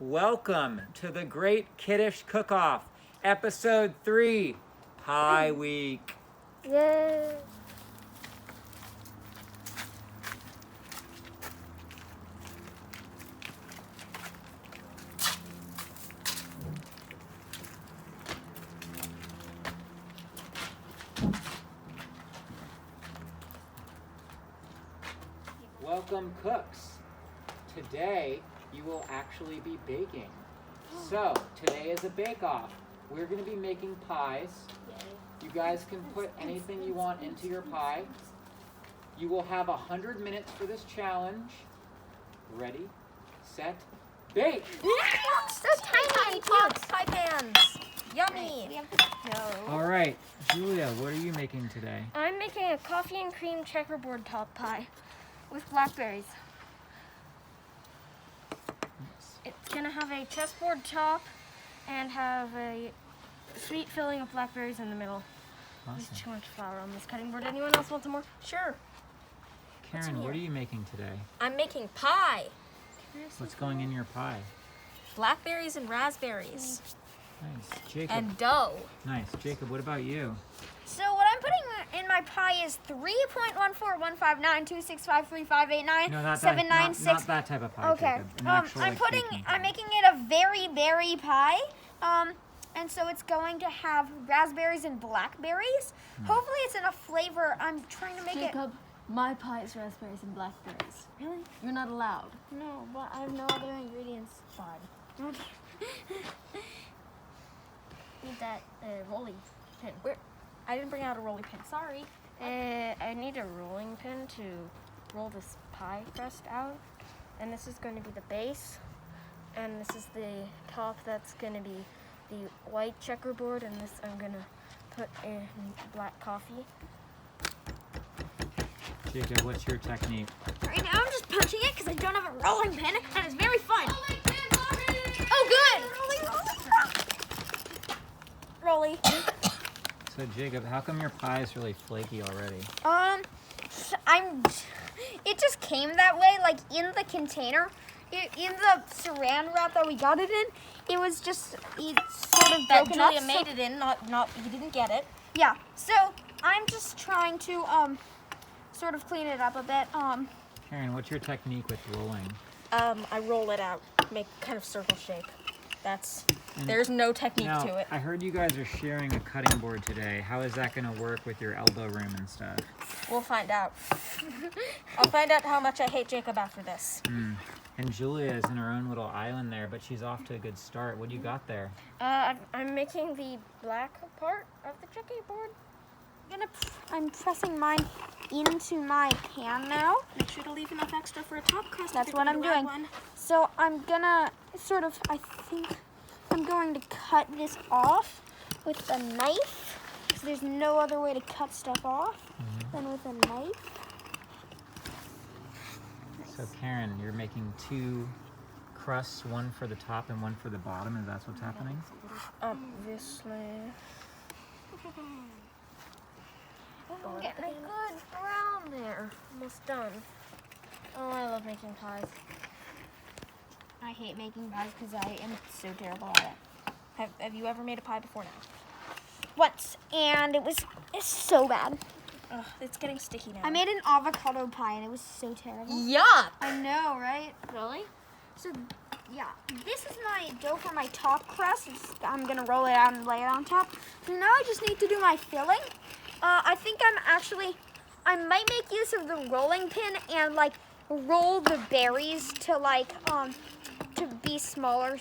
Welcome to the Great Kiddish Cook-Off, Episode 3, Pie Week. Yay! Welcome, cooks. Today, you will actually be baking. So, today is a bake-off. We're going to be making pies. You guys can put anything you want into your pie. You will have 100 minutes for this challenge. Ready, set, bake! So tiny pots, pie pans. Yummy. All right, Julia, what are you making today? I'm making a coffee and cream checkerboard top pie with blackberries. It's gonna have a chessboard top and have a sweet filling of blackberries in the middle. Awesome. There's too much flour on this cutting board. Anyone else want some more? Sure. Karen, what are you making today? I'm making pie. What's going in your pie? Blackberries and raspberries. Nice. Jacob. And dough. Nice. Jacob, what about you? So what I'm putting in my pie is 3.141592653589796. No, not that type of pie, Okay. Jacob. An actual, I'm making it a very berry pie. And so it's going to have raspberries and blackberries. Hopefully it's enough flavor. I'm trying to make Jacob, my pie is raspberries and blackberries. Really? You're not allowed. No, but I have no other ingredients. Fine. Need that rolling pin. I didn't bring out a rolling pin. Sorry. I need a rolling pin to roll this pie crust out. And this is going to be the base. And this is the top that's going to be the white checkerboard. And this I'm going to put in black coffee. Jacob, what's your technique? Right now I'm just punching it because I don't have a rolling pin. And it's very fun. Rolling pin, Mommy! Oh, good. Rolly. So, Jacob, how come your pie is really flaky already? It just came that way, like in the container, in the saran wrap that we got it in. It was just sort of That broken up. Julia made it in, not you didn't get it. Yeah. So I'm just trying to sort of clean it up a bit. Karen, what's your technique with rolling? I roll it out, make kind of circle shape. There's no technique Now, to it. I heard you guys are sharing a cutting board today. How is that going to work with your elbow room and stuff? We'll find out. I'll find out how much I hate Jacob after this. And Julia is in her own little island there, but she's off to a good start. What do you got there? I'm making the black part of the checkerboard. I'm pressing mine into my pan now. Make sure to leave enough extra for a top crust. That's what I'm doing. So I'm gonna I think I'm going to cut this off with a knife. So there's no other way to cut stuff off than with a knife. So, Karen, you're making two crusts, one for the top and one for the bottom. Is that what's happening? Obviously. I'm getting a good brown there. Almost done. Oh, I love making pies. I hate making pies because I am so terrible at it. Have you ever made a pie before now? Once, and it's so bad. Ugh, it's getting sticky now. I made an avocado pie and it was so terrible. Yuck! I know, right? Really? So, yeah, this is my dough for my top crust. I'm gonna roll it out and lay it on top. So now I just need to do my filling. I think I might make use of the rolling pin and like roll the berries to to be smaller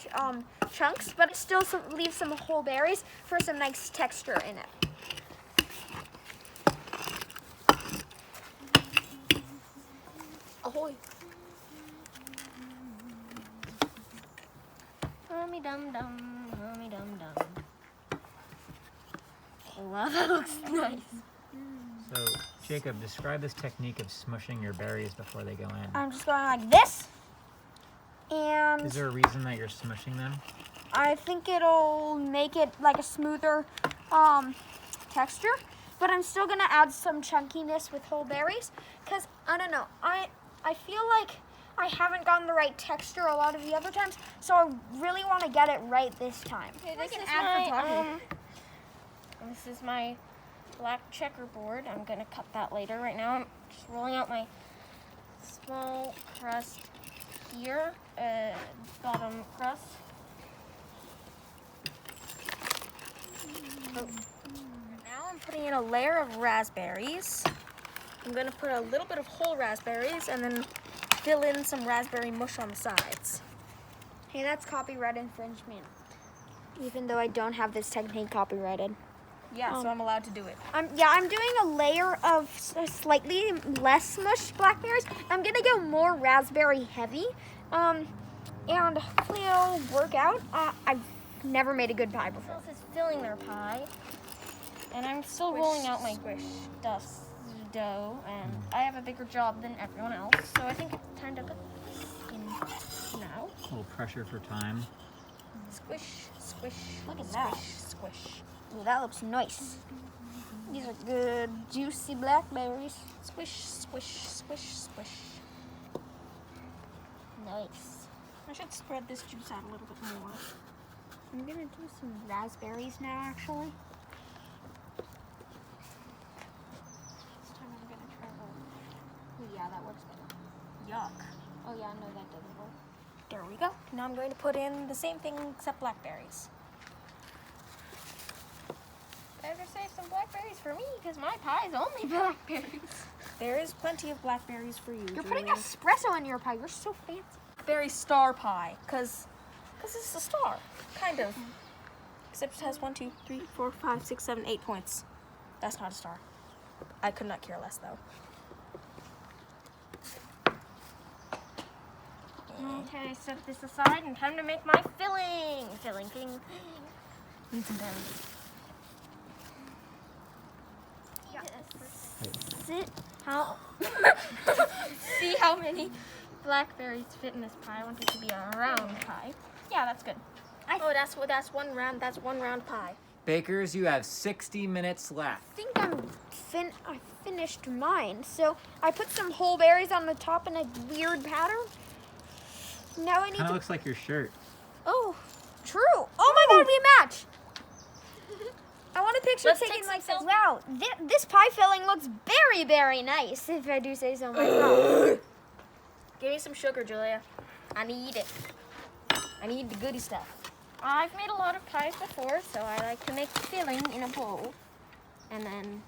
chunks, but still leave some whole berries for some nice texture in it. Ahoy! Hummy dum dum, hummy dum dum. Wow, that looks nice. So, Jacob, describe this technique of smushing your berries before they go in. I'm just going like this, and Is there a reason that you're smushing them? I think it'll make it like a smoother texture. But I'm still gonna add some chunkiness with whole berries, cause I don't know. I feel like I haven't gotten the right texture a lot of the other times, so I really want to get it right this time. Okay, I this can is add photography. this is my black checkerboard. I'm gonna cut that later. Right now, I'm just rolling out my small crust here, bottom crust. Now I'm putting in a layer of raspberries. I'm gonna put a little bit of whole raspberries and then fill in some raspberry mush on the sides. Hey, that's copyright infringement. Even though I don't have this technique copyrighted. Yeah, so I'm allowed to do it. I'm doing a layer of slightly less mushed blackberries. I'm gonna go more raspberry heavy, and hopefully it'll work out. I've never made a good pie before. Else is filling their pie, and I'm still rolling out my dust dough, and I have a bigger job than everyone else, so I think it's time to put this in now. A little pressure for time. Squish, squish, Look at squish, that. squish. Ooh, that looks nice. These are good, juicy blackberries. Squish, squish, squish, squish. Nice. I should spread this juice out a little bit more. I'm gonna do some raspberries now, actually. This time I'm gonna try roll. Yeah, that works better. Yuck. Oh yeah, no, that doesn't work. There we go. Now I'm going to put in the same thing except blackberries. Better save some blackberries for me because my pie is only blackberries. There is plenty of blackberries for you. You're putting Julia. espresso in your pie. You're so fancy. Berry star pie because it's a star, kind of. Except it has 1, 2, 3, 4, 5, 6, 7, 8 points. That's not a star. I could not care less though. Okay, set this aside and time to make my filling. Filling. Need some berries. Sit. How? See how many blackberries fit in this pie. I want it to be a round pie. Yeah, that's good. That's one round. That's one round pie. Bakers, you have 60 minutes left. I think I finished mine. So I put some whole berries on the top in a weird pattern. Now I need Kind of to. looks like your shirt. Oh, true. Oh my God, we match. I want a picture Let's taken take like some this. Wow, this pie filling looks very, very nice, if I do say so myself. Give me some sugar, Julia. I need it. I need the goody stuff. I've made a lot of pies before, so I like to make filling in a bowl. And then,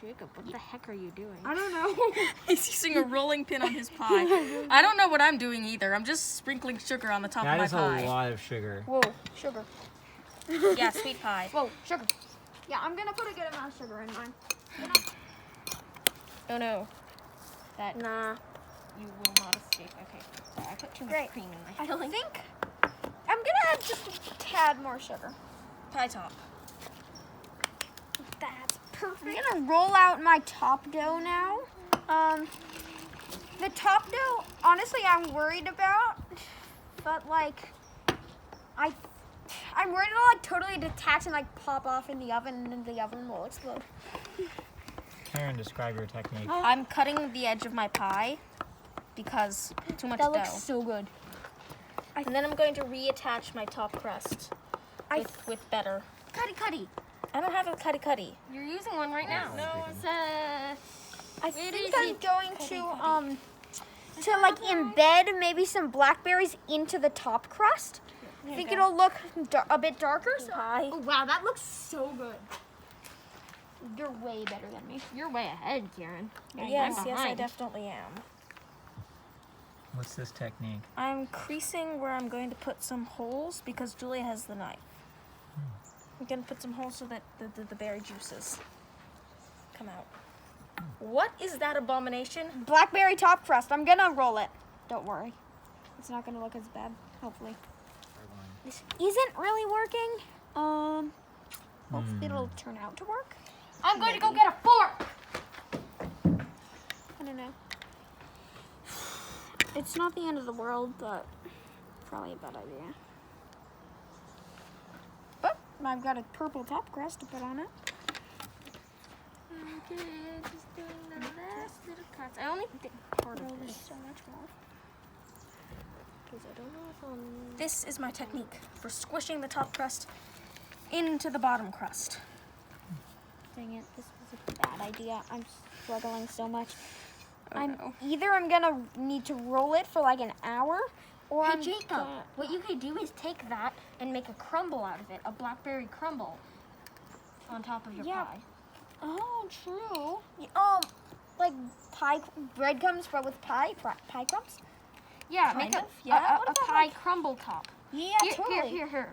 Jacob, what the heck are you doing? I don't know. He's using a rolling pin on his pie. I don't know what I'm doing either. I'm just sprinkling sugar on the top That of is my pie. a lot of sugar. Whoa, sugar. Yeah, sweet pie. Whoa, sugar. Yeah, I'm gonna put a good amount of sugar in mine. Oh no. That you will not escape. Okay, sorry, I put too much Great. cream in my I filling. think I'm gonna add just a tad more sugar. Pie top. That's perfect. I'm gonna roll out my top dough now. The top dough, honestly, I'm worried about, but like, I'm worried it'll like totally detach and like pop off in the oven, and then the oven will explode. Karen, describe your technique. I'm cutting the edge of my pie because too much That dough. looks so good. And then I'm going to reattach my top crust with better. Cuddy. I don't have a cuddy. You're using one right now. No, it's I think I'm going to like embed maybe some blackberries into the top crust. I think it'll look a bit darker. So. pie. Oh wow, that looks so good. You're way better than me. You're way ahead, Karen. Yes, I'm yes, I behind. definitely am. What's this technique? I'm creasing where I'm going to put some holes because Julia has the knife. I'm going to put some holes so that the berry juices come out. What is that abomination? Blackberry top crust. I'm gonna roll it. Don't worry. It's not gonna look as bad, hopefully. This isn't really working. Hopefully it'll turn out to work. I'm going to go get a fork. I don't know. It's not the end of the world, but probably a bad idea. But I've got a purple top crust to put on it. Okay, just doing the last little cuts. I only did part of Oh, there's this. so much more. This is my technique for squishing the top crust into the bottom crust. Dang it, this was a bad idea. I'm struggling so much. no. Either I'm gonna need to roll it for like an hour, or Hey I'm Jacob, gonna- what you could do is take that and make a crumble out of it, a blackberry crumble on top of your Yeah. pie. Oh, true. Like pie breadcrumbs, but with pie crumbs. Yeah, Kind make a, of, yeah. What a about, pie like- crumble top. Yeah, Here, totally. here.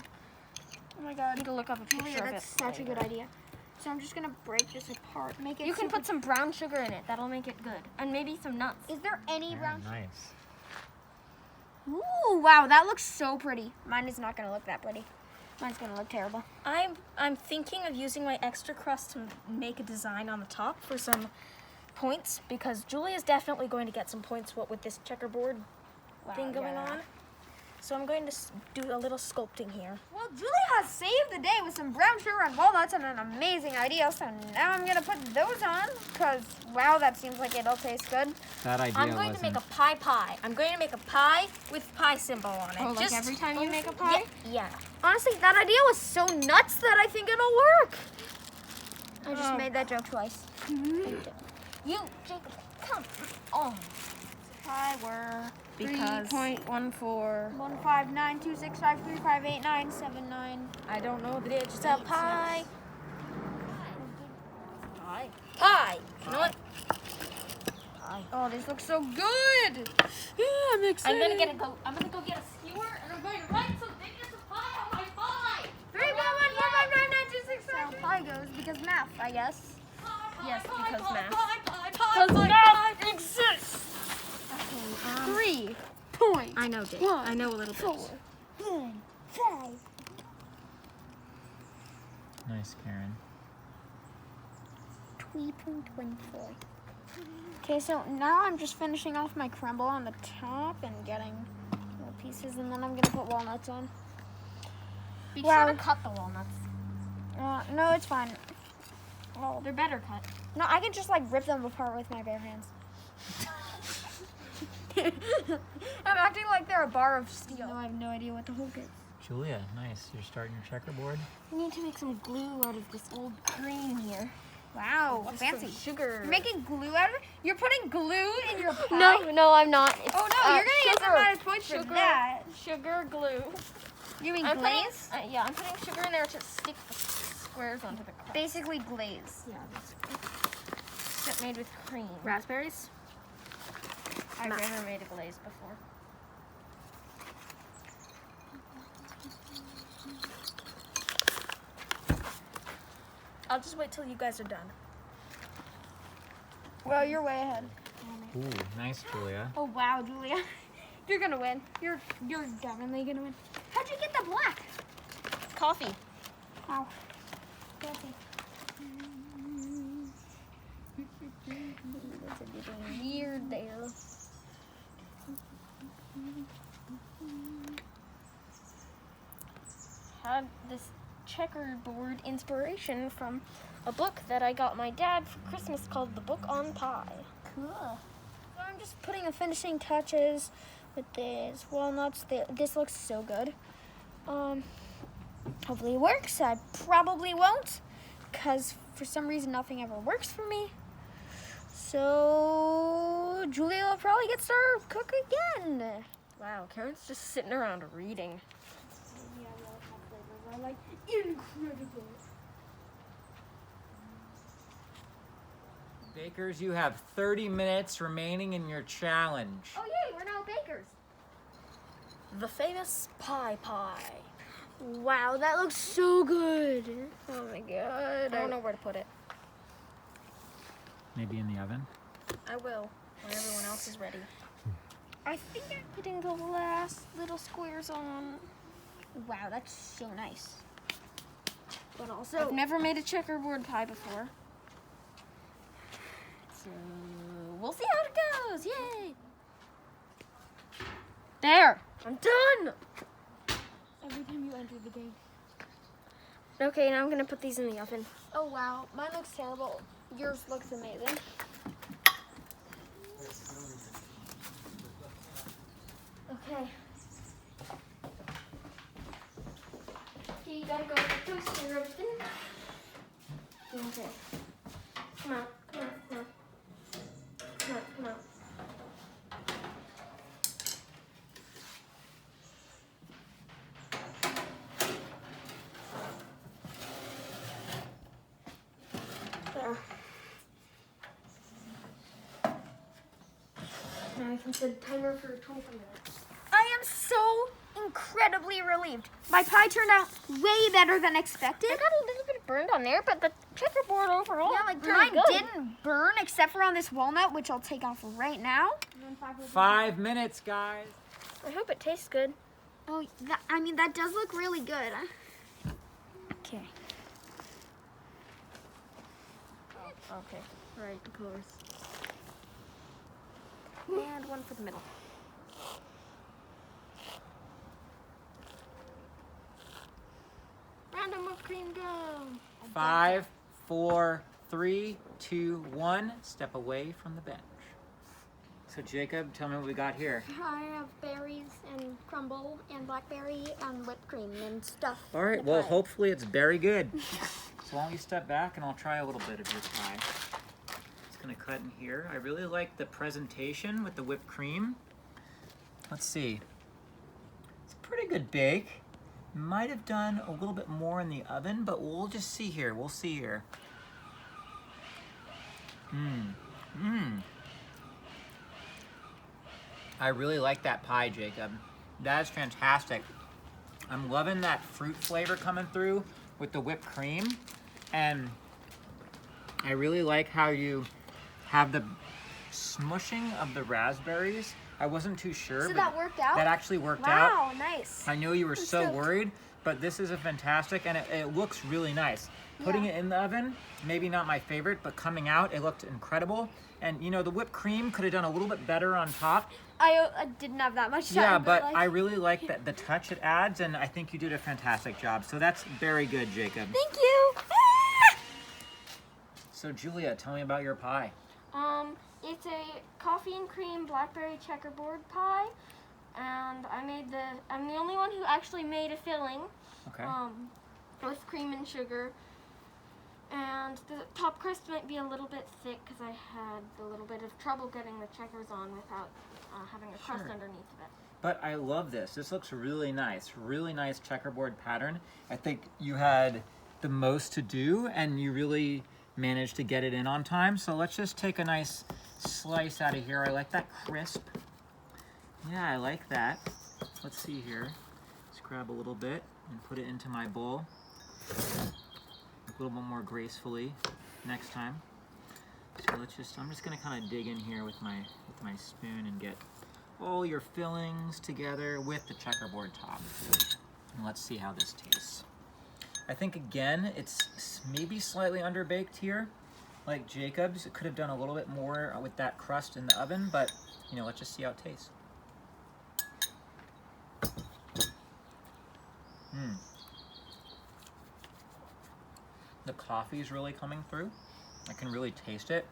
Oh my I god. need to look up a picture Julia, of it. that's such a good later. idea. So I'm just gonna break this apart, make it. You can super- put some brown sugar in it. That'll make it good. And maybe some nuts. Is there any brown? Nice. Ooh, wow, that looks so pretty. Mine is not gonna look that pretty. Mine's gonna look terrible. I'm thinking of using my extra crust to make a design on the top for some points because Julia's definitely going to get some points with this checkerboard thing going on. So I'm going to do a little sculpting here. Well, Julie has saved the day with some brown sugar and walnuts and an amazing idea. So now I'm gonna put those on, cause wow, that seems like it'll taste good. That idea I'm going to make a pie. I'm going to make a pie with pie symbol on it. Oh, like every time you make a pie? Yeah. Honestly, that idea was so nuts that I think it'll work. I just Oh. made that joke twice. You, Jacob, come on. Pie were Because 3.14 15926535897 I don't know the digits of pie. Pie. Pie. You know what? Pie. Oh, this looks so good. I'm gonna I'm gonna go get a skewer and I'm going to write some digits of pie on my pie. 3.1459926. Pie goes because math, I guess. Yes, because math. Because math exists. 3 point. I know, Dave. One, I know a little bit. 5. Nice, Karen. 3.14. Okay, so now I'm just finishing off my crumble on the top and getting little pieces, and then I'm gonna put walnuts on. Be Wow. sure to cut the walnuts. No, it's fine. Oh, They're better cut. no, I can just like rip them apart with my bare hands. I'm acting like they're a bar of steel. No, I have no idea what the hook is. Julia, nice. You're starting your checkerboard. I need to make some glue out of this old cream here. Wow, Just fancy. some sugar. You're making glue out of it? You're putting glue in your pie? No, I'm not. It's, Oh no, you're gonna get some minus points for sugar. that. Sugar glue. You mean I'm glaze? putting, yeah, I'm putting sugar in there to stick the squares onto the crust. Basically glaze. Yeah, that's made with cream. Raspberries? I've never made a glaze before. I'll just wait till you guys are done. Well, you're way ahead. Ooh, nice, Julia. Oh wow, Julia. You're gonna win. You're definitely gonna win. How'd you get the black? Coffee. Wow. Fancy. That's a bit weird there. Had this checkerboard inspiration from a book that I got my dad for Christmas called The Book on Pie. Cool. So I'm just putting the finishing touches with these walnuts. This looks so good. Hopefully it works. I probably won't, because for some reason nothing ever works for me. So Julia will probably get started cook again. Wow, Karen's just sitting around reading. Yeah, well, my flavors are like incredible. Bakers, you have 30 minutes remaining in your challenge. Oh yay, we're now bakers. The famous pie. Wow, that looks so good. Oh my god. I don't know where to put it. Maybe in the oven? I will when everyone else is ready. I think I'm putting the last little squares on. Wow, that's so nice. But also, I've never made a checkerboard pie before. So we'll see how it goes. Yay! There! I'm done! every time you enter the game. Okay, now I'm gonna put these in the oven. Oh wow, mine looks terrible. Yours looks amazing. Okay. you gotta go with the toaster oven. Okay. Come on, come on, come on. Come on, come on. There. Now I can set the timer for 25 minutes. I am so incredibly relieved. My pie turned out way better than expected. I got a little bit burned on there, but the checkerboard overall Yeah, like really mine good. didn't burn except for on this walnut, which I'll take off right now. 5 minutes, guys. I hope it tastes good. Oh, I mean, that does look really good. Okay. Okay. Right, of course. And one for the middle. Random whipped cream go. 5, 4, 3, 2, 1. Step away from the bench. So Jacob, tell me what we got here. I have berries and crumble and blackberry and whipped cream and stuff. All right, well, hopefully it's very good. So why don't you step back and I'll try a little bit of your pie. Just gonna cut in here. I really like the presentation with the whipped cream. Let's see. It's a pretty good bake. Might have done a little bit more in the oven, but we'll just see here. We'll see here. I really like that pie, Jacob. That is fantastic. I'm loving that fruit flavor coming through with the whipped cream. And I really like how you have the smushing of the raspberries. I wasn't too sure, So but that worked out? that actually worked out. Wow, nice. I know you were so stoked. worried, but this is a fantastic, and it looks really nice. Putting Yeah. it in the oven, maybe not my favorite, but coming out, it looked incredible. And you know, the whipped cream could have done a little bit better on top. I didn't have that much time. Yeah, but like, I really like the touch it adds, and I think you did a fantastic job. So that's very good, Jacob. Thank you. Ah! So Julia, tell me about your pie. It's a coffee and cream blackberry checkerboard pie, and I'm the only one who actually made a filling. Okay. With cream and sugar. And the top crust might be a little bit thick because I had a little bit of trouble getting the checkers on without having a crust Sure. underneath of it. But I love this. This looks really nice checkerboard pattern. I think you had the most to do, and you really managed to get it in on time. So let's just take a nice slice out of here. I like that crisp. Yeah, I like that. Let's see here. Let's grab a little bit and put it into my bowl. A little bit more gracefully next time. So I'm just gonna kind of dig in here with my spoon and get all your fillings together with the checkerboard top. And let's see how this tastes. I think again, it's maybe slightly underbaked here. Like Jacob's, it could have done a little bit more with that crust in the oven, but you know, let's just see how it tastes. The coffee is really coming through. I can really taste it.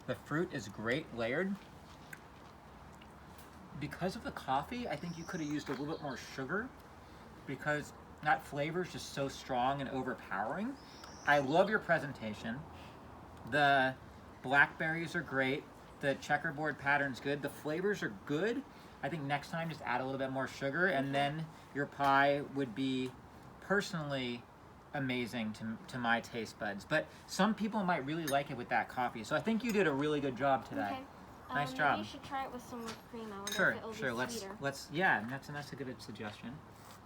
The fruit is great, layered. Because of the coffee, I think you could have used a little bit more sugar because that flavor is just so strong and overpowering. I love your presentation. The blackberries are great. The checkerboard pattern's good. The flavors are good. I think next time just add a little bit more sugar, and then your pie would be personally amazing to my taste buds. But some people might really like it with that coffee. So I think you did a really good job today. Okay. Nice job. Maybe you should try it with some whipped cream. I wonder Sure, if it'll sure. be sweeter. Let's yeah, that's a good suggestion.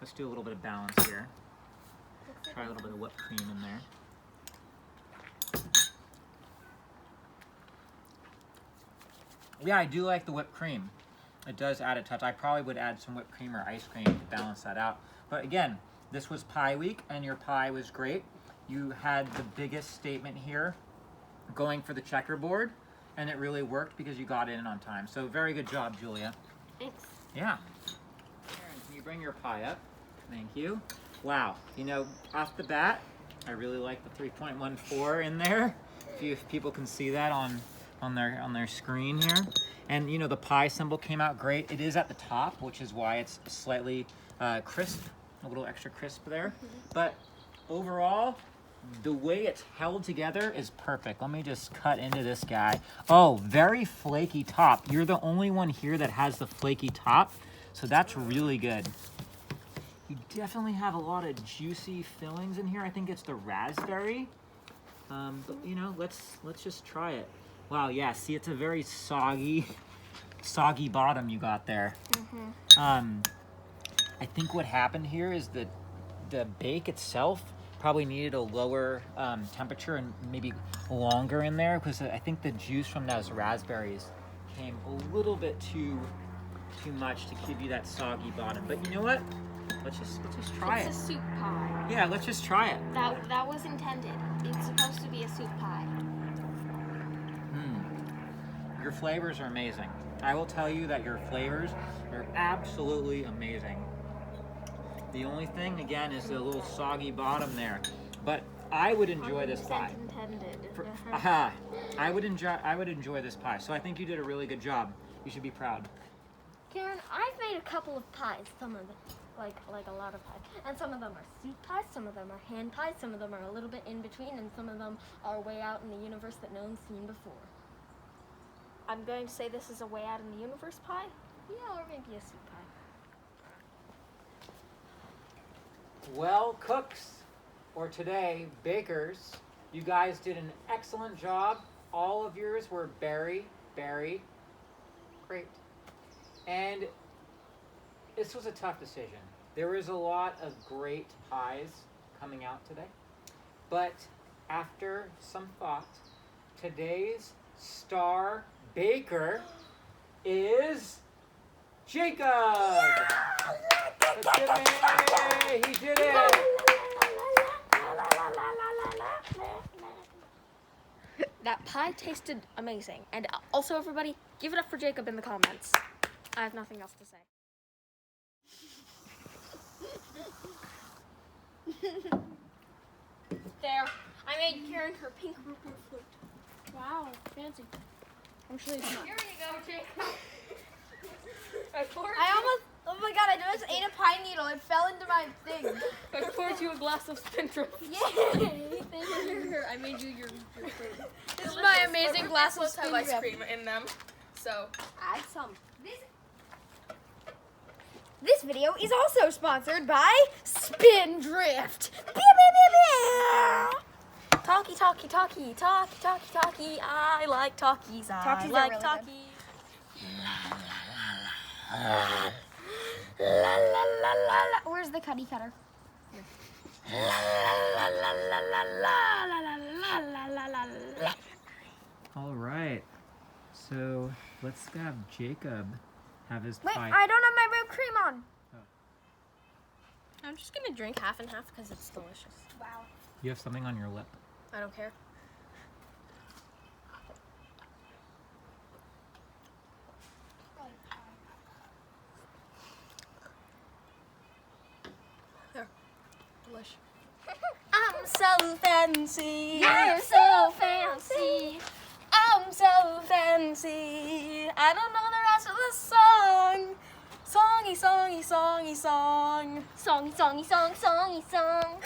Let's do a little bit of balance here. Try a little bit of whipped cream in there. Yeah, I do like the whipped cream. It does add a touch. I probably would add some whipped cream or ice cream to balance that out. But again, this was pie week and your pie was great. You had the biggest statement here going for the checkerboard, and it really worked because you got it in on time. So very good job, Julia. Thanks. Yeah. Aaron, can you bring your pie up? Thank you. Wow. You know, off the bat, I really like the 3.14 in there. If people can see that on their screen here. And you know, the pie symbol came out great. It is at the top, which is why it's slightly crisp a little extra crisp there. But overall, the way it's held together is perfect. Let me just cut into this guy. Oh, very flaky top. You're the only one here that has the flaky top, so that's really good. You definitely have a lot of juicy fillings in here. I think it's the raspberry. But you know, let's just try it. Wow, yeah, see, it's a very soggy bottom you got there. I think what happened here is that the bake itself probably needed a lower temperature and maybe longer in there, because I think the juice from those raspberries came a little bit too much to give you that soggy bottom. But you know what? Let's just try it. It's a soup pie. Yeah, let's just try it. That was intended. It's supposed to be a soup pie. Your flavors are amazing. I will tell you that your flavors are absolutely amazing. The only thing, again, is the little soggy bottom there. But I would enjoy this pie. Intended. I would enjoy this pie. So I think you did a really good job. You should be proud. Karen, I've made a couple of pies. Some of them, like a lot of pies, and some of them are soup pies. Some of them are hand pies. Some of them are a little bit in between, and some of them are way out in the universe that no one's seen before. I'm going to say this is a way out in the universe pie. Yeah, or maybe a soup pie. Well, cooks, or today, bakers, you guys did an excellent job. All of yours were very great. And this was a tough decision. There was a lot of great pies coming out today. But after some thought, today's star baker is Jacob! Let's give him a- He did it! That pie tasted amazing. And also, everybody, give it up for Jacob in the comments. I have nothing else to say. There. I made Karen her pink rupert flute. Wow, fancy. I'm sure it's not. Here you go, Jacob. I almost, oh my god, I just ate a pine needle. It fell into my thing. I poured you a glass of Spindrift. Yay! Here, I made you your fruit. This is my amazing glass of Have ice Spindrift. cream in them, so Add some. This video is also sponsored by Spindrift. Pew, pew, pew, pew. Talkie, talkie, talkie, talkie, talkie, talkie. I like talkies. I Talkies are like really talkies. Where's the cutty cutter? All right. So let's have Jacob have his Wait, pie. I don't have my whipped cream on. I'm just gonna drink half and half because it's delicious. Wow. You have something on your lip. I don't care. There. Delish. I'm so fancy. I'm so fancy. I'm so fancy. I don't know the rest of the song. Songy, songy, songy, song. Songy, songy, song, songy, song.